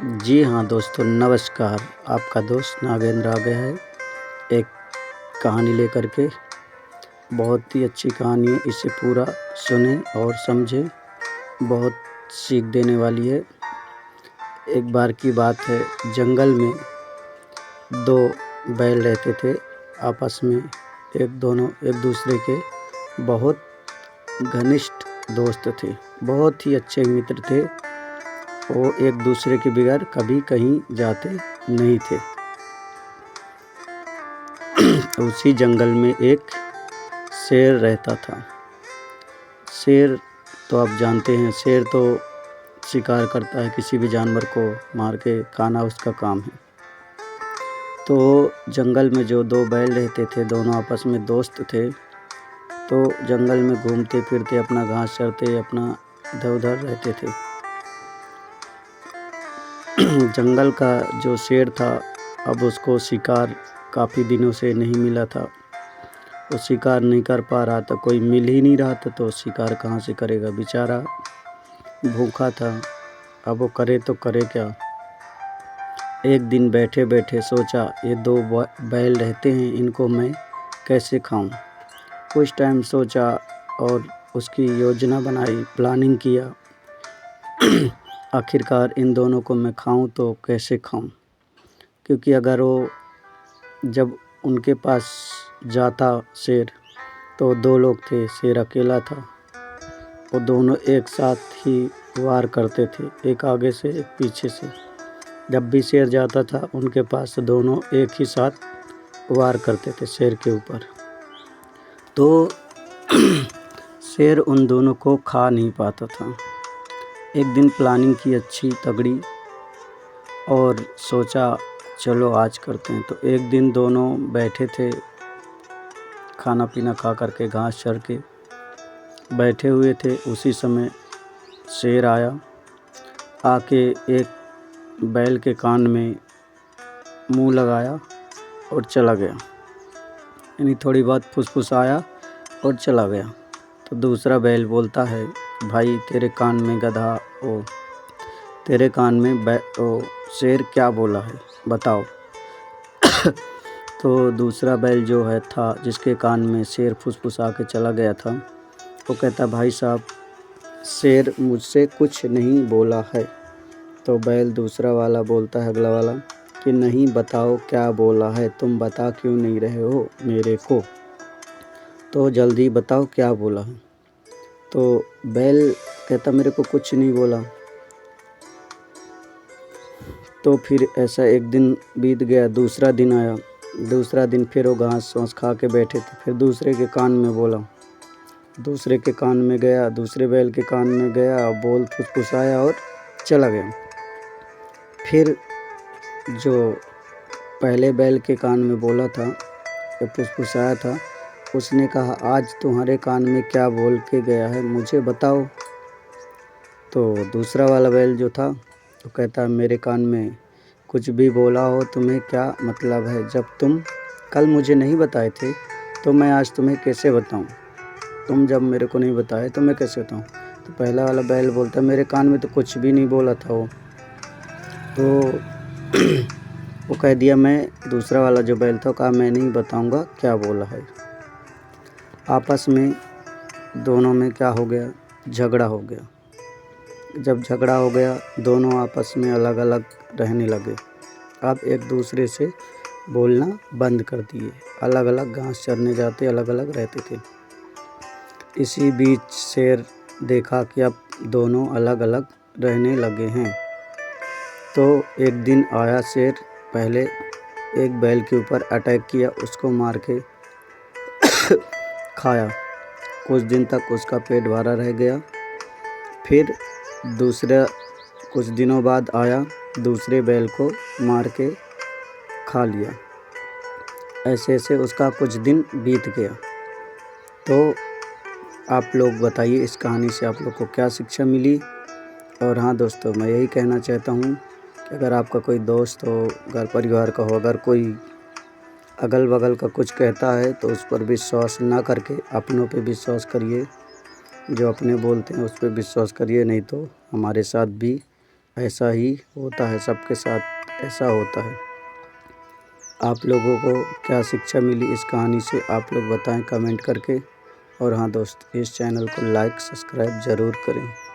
जी हाँ दोस्तों, नमस्कार। आपका दोस्त नागेंद्र आ गया है एक कहानी लेकर के। बहुत ही अच्छी कहानी है, इसे पूरा सुने और समझे। बहुत सीख देने वाली है। एक बार की बात है, जंगल में दो बैल रहते थे आपस में। दोनों एक दूसरे के बहुत घनिष्ठ दोस्त थे, बहुत ही अच्छे मित्र थे। वो एक दूसरे के बगैर कभी कहीं जाते नहीं थे। उसी जंगल में एक शेर रहता था। शेर तो आप जानते हैं, शेर तो शिकार करता है, किसी भी जानवर को मार के खाना उसका काम है। तो जंगल में जो दो बैल रहते थे, दोनों आपस में दोस्त थे। तो जंगल में घूमते फिरते, अपना घास चरते, अपना इधर उधर रहते थे। जंगल का जो शेर था, अब उसको शिकार काफ़ी दिनों से नहीं मिला था। वो शिकार नहीं कर पा रहा था, कोई मिल ही नहीं रहा था, तो शिकार कहाँ से करेगा, बेचारा भूखा था। अब वो करे तो करे क्या। एक दिन बैठे बैठे सोचा, ये दो बैल रहते हैं, इनको मैं कैसे खाऊं। कुछ टाइम सोचा और उसकी योजना बनाई, प्लानिंग किया। आखिरकार इन दोनों को मैं खाऊं तो कैसे खाऊं, क्योंकि अगर वो जब उनके पास जाता शेर, तो दो लोग थे, शेर अकेला था। वो दोनों एक साथ ही वार करते थे, एक आगे से एक पीछे से। जब भी शेर जाता था उनके पास, दोनों एक ही साथ वार करते थे शेर के ऊपर। तो शेर उन दोनों को खा नहीं पाता था। एक दिन प्लानिंग की अच्छी तगड़ी और सोचा चलो आज करते हैं। तो एक दिन दोनों बैठे थे, खाना पीना खा करके, घास चर के बैठे हुए थे। उसी समय शेर आया, आके एक बैल के कान में मुंह लगाया और चला गया। यानी थोड़ी बहुत फुसफुसाया और चला गया। तो दूसरा बैल बोलता है, भाई तेरे कान में गधा, ओ तेरे कान में शेर क्या बोला है, बताओ। तो दूसरा बैल जो है था, जिसके कान में शेर फुसफुसा के चला गया था, वो कहता, भाई साहब शेर मुझसे कुछ नहीं बोला है। तो बैल दूसरा वाला बोलता है, अगला वाला, कि नहीं बताओ क्या बोला है, तुम बता क्यों नहीं रहे हो मेरे को, तो जल्दी बताओ क्या बोला है। तो बैल कहता, मेरे को कुछ नहीं बोला। तो फिर ऐसा एक दिन बीत गया, दूसरा दिन आया। दूसरा दिन फिर वो घास वास खा के बैठे थे, फिर दूसरे के कान में बोला। दूसरे के कान में गया, दूसरे बैल के कान में गया, बोल फुसफुसाया और चला गया। फिर जो पहले बैल के कान में बोला था, या फुसफुसाया था, उसने कहा, आज तुम्हारे कान में क्या बोल के गया है, मुझे बताओ। तो दूसरा वाला बैल जो था, तो कहता, मेरे कान में कुछ भी बोला हो, तुम्हें क्या मतलब है। जब तुम कल मुझे नहीं बताए थे, तो मैं आज तुम्हें कैसे बताऊं। तुम जब मेरे को नहीं बताए तो मैं कैसे बताऊं। तो पहला वाला बैल बोलता, मेरे कान में तो कुछ भी नहीं बोला था वो। तो वो कह दिया, मैं, दूसरा वाला जो बैल था, कहा मैं नहीं बताऊंगा क्या बोला है। आपस में दोनों में क्या हो गया, झगड़ा हो गया। जब झगड़ा हो गया, दोनों आपस में अलग अलग रहने लगे। अब एक दूसरे से बोलना बंद कर दिए, अलग अलग घास चरने जाते, अलग अलग रहते थे। इसी बीच शेर देखा कि अब दोनों अलग अलग रहने लगे हैं। तो एक दिन आया शेर, पहले एक बैल के ऊपर अटैक किया, उसको मार के खाया। कुछ दिन तक उसका पेट भरा रह गया। फिर दूसरा कुछ दिनों बाद आया, दूसरे बैल को मार के खा लिया। ऐसे ऐसे उसका कुछ दिन बीत गया। तो आप लोग बताइए, इस कहानी से आप लोग को क्या शिक्षा मिली। और हाँ दोस्तों, मैं यही कहना चाहता हूँ कि अगर आपका कोई दोस्त हो, घर परिवार का हो, अगर कोई अगल बगल का कुछ कहता है, तो उस पर विश्वास ना करके अपनों पे विश्वास करिए। जो अपने बोलते हैं उस पर विश्वास करिए, नहीं तो हमारे साथ भी ऐसा ही होता है, सबके साथ ऐसा होता है। आप लोगों को क्या शिक्षा मिली इस कहानी से, आप लोग बताएं कमेंट करके। और हाँ दोस्त, इस चैनल को लाइक सब्सक्राइब ज़रूर करें।